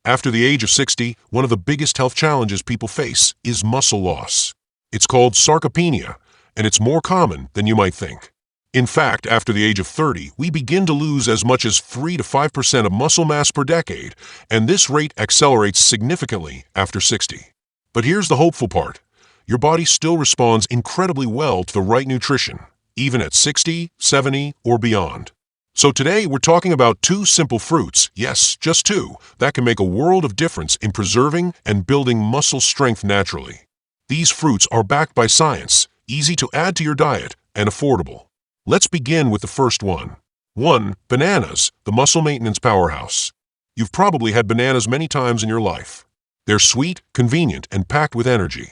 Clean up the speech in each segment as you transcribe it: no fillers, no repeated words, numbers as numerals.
After the age of 60, one of the biggest health challenges people face is muscle loss. It's called sarcopenia, and it's more common than you might think. In fact, after the age of 30, we begin to lose as much as 3 to 5% of muscle mass per decade, and this rate accelerates significantly after 60. But here's the hopeful part. Your body still responds incredibly well to the right nutrition, even at 60, 70, or beyond. So today we're talking about 2 simple fruits, yes, just 2, that can make a world of difference in preserving and building muscle strength naturally. These fruits are backed by science, easy to add to your diet, and affordable. Let's begin with the first one. 1. Bananas, the muscle maintenance powerhouse. You've probably had bananas many times in your life. They're sweet, convenient, and packed with energy.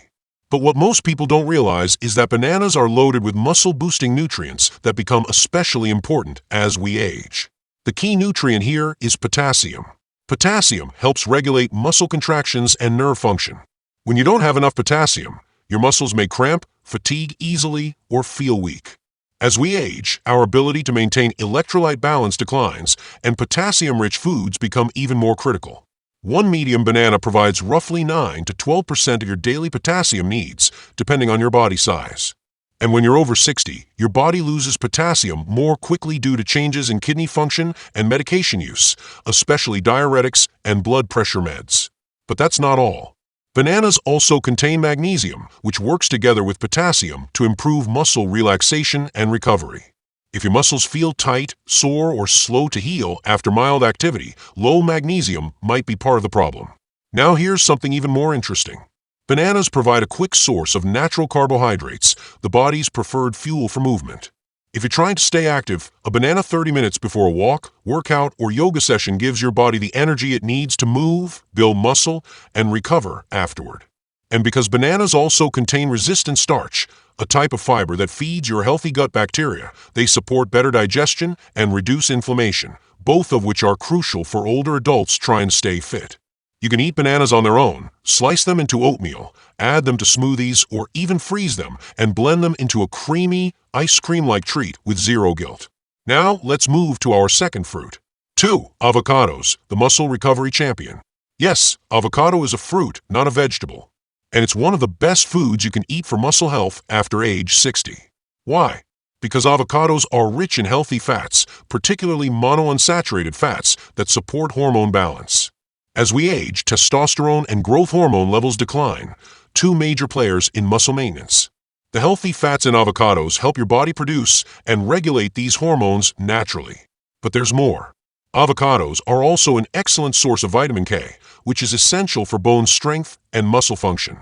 But what most people don't realize is that bananas are loaded with muscle-boosting nutrients that become especially important as we age. The key nutrient here is potassium. Potassium helps regulate muscle contractions and nerve function. When you don't have enough potassium, your muscles may cramp, fatigue easily, or feel weak. As we age, our ability to maintain electrolyte balance declines, and potassium-rich foods become even more critical. One medium banana provides roughly 9 to 12% of your daily potassium needs, depending on your body size. And when you're over 60, your body loses potassium more quickly due to changes in kidney function and medication use, especially diuretics and blood pressure meds. But that's not all. Bananas also contain magnesium, which works together with potassium to improve muscle relaxation and recovery. If your muscles feel tight, sore, or slow to heal after mild activity, low magnesium might be part of the problem. Now here's something even more interesting. Bananas provide a quick source of natural carbohydrates, the body's preferred fuel for movement. If you're trying to stay active, a banana 30 minutes before a walk, workout, or yoga session gives your body the energy it needs to move, build muscle, and recover afterward. And because bananas also contain resistant starch, a type of fiber that feeds your healthy gut bacteria, they support better digestion and reduce inflammation, both of which are crucial for older adults trying to stay fit. You can eat bananas on their own, slice them into oatmeal, add them to smoothies, or even freeze them and blend them into a creamy, ice cream-like treat with zero guilt. Now, let's move to our second fruit. 2. Avocados, the muscle recovery champion. Yes, avocado is a fruit, not a vegetable. And it's one of the best foods you can eat for muscle health after age 60. Why? Because avocados are rich in healthy fats, particularly monounsaturated fats that support hormone balance. As we age, testosterone and growth hormone levels decline, 2 major players in muscle maintenance. The healthy fats in avocados help your body produce and regulate these hormones naturally. But there's more. Avocados are also an excellent source of vitamin K, which is essential for bone strength and muscle function.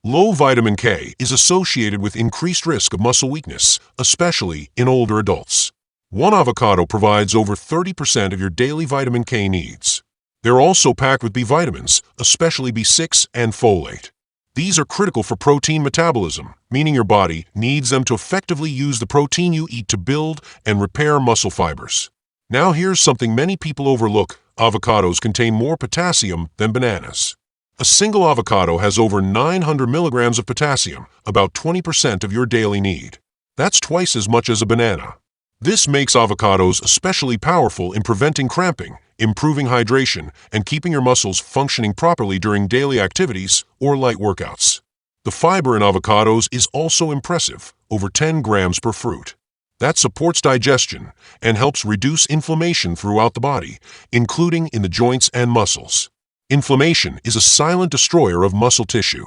Low vitamin K is associated with increased risk of muscle weakness, especially in older adults. One avocado provides over 30% of your daily vitamin K needs. They're also packed with B vitamins, especially B6 and folate. These are critical for protein metabolism, meaning your body needs them to effectively use the protein you eat to build and repair muscle fibers. Now here's something many people overlook. Avocados contain more potassium than bananas. A single avocado has over 900 milligrams of potassium, about 20% of your daily need. That's twice as much as a banana. This makes avocados especially powerful in preventing cramping, improving hydration, and keeping your muscles functioning properly during daily activities or light workouts. The fiber in avocados is also impressive, over 10 grams per fruit. That supports digestion and helps reduce inflammation throughout the body, including in the joints and muscles. Inflammation is a silent destroyer of muscle tissue.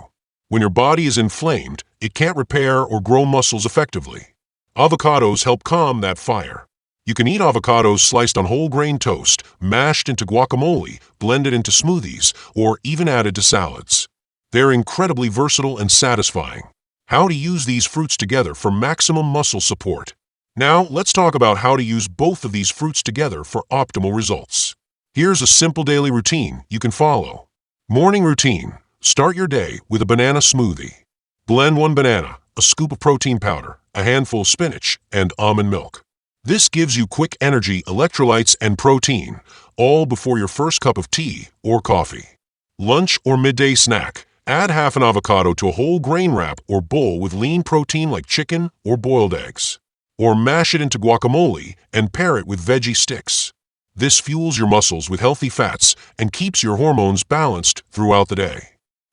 When your body is inflamed, it can't repair or grow muscles effectively. Avocados help calm that fire. You can eat avocados sliced on whole grain toast, mashed into guacamole, blended into smoothies, or even added to salads. They're incredibly versatile and satisfying. How to use these fruits together for maximum muscle support. Now, let's talk about how to use both of these fruits together for optimal results. Here's a simple daily routine you can follow. Morning routine. Start your day with a banana smoothie. Blend 1 banana, a scoop of protein powder, a handful of spinach, and almond milk. This gives you quick energy, electrolytes, and protein, all before your first cup of tea or coffee. Lunch or midday snack. Add half an avocado to a whole grain wrap or bowl with lean protein like chicken or boiled eggs. Or mash it into guacamole and pair it with veggie sticks. This fuels your muscles with healthy fats and keeps your hormones balanced throughout the day.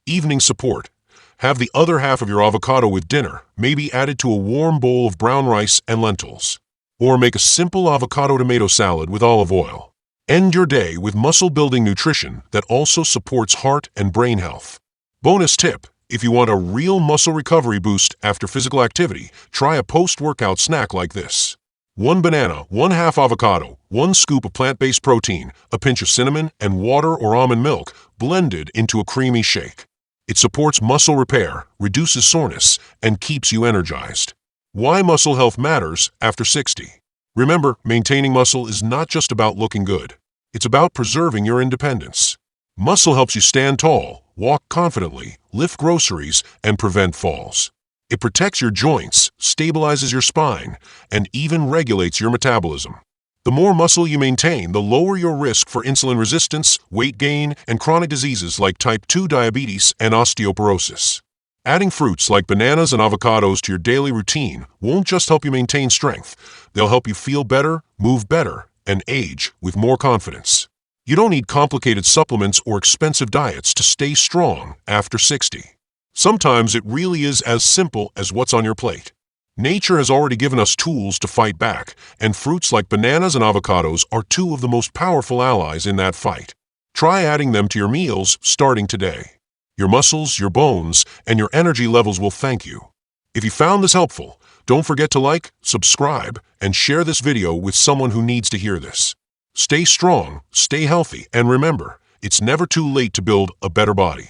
Evening support. Have the other half of your avocado with dinner, maybe added to a warm bowl of brown rice and lentils. Or make a simple avocado tomato salad with olive oil. End your day with muscle-building nutrition that also supports heart and brain health. Bonus tip: if you want a real muscle recovery boost after physical activity, try a post-workout snack like this. 1 banana, 1/2 avocado, 1 scoop of plant-based protein, a pinch of cinnamon, and water or almond milk blended into a creamy shake. It supports muscle repair, reduces soreness, and keeps you energized. Why muscle health matters after 60. Remember, maintaining muscle is not just about looking good. It's about preserving your independence. Muscle helps you stand tall, walk confidently, lift groceries, and prevent falls. It protects your joints, stabilizes your spine, and even regulates your metabolism. The more muscle you maintain, the lower your risk for insulin resistance, weight gain, and chronic diseases like type 2 diabetes and osteoporosis. Adding fruits like bananas and avocados to your daily routine won't just help you maintain strength. They'll help you feel better, move better, and age with more confidence. You don't need complicated supplements or expensive diets to stay strong after 60. Sometimes it really is as simple as what's on your plate. Nature has already given us tools to fight back, and fruits like bananas and avocados are two of the most powerful allies in that fight. Try adding them to your meals starting today. Your muscles, your bones, and your energy levels will thank you. If you found this helpful, don't forget to like, subscribe, and share this video with someone who needs to hear this. Stay strong, stay healthy, and remember, it's never too late to build a better body.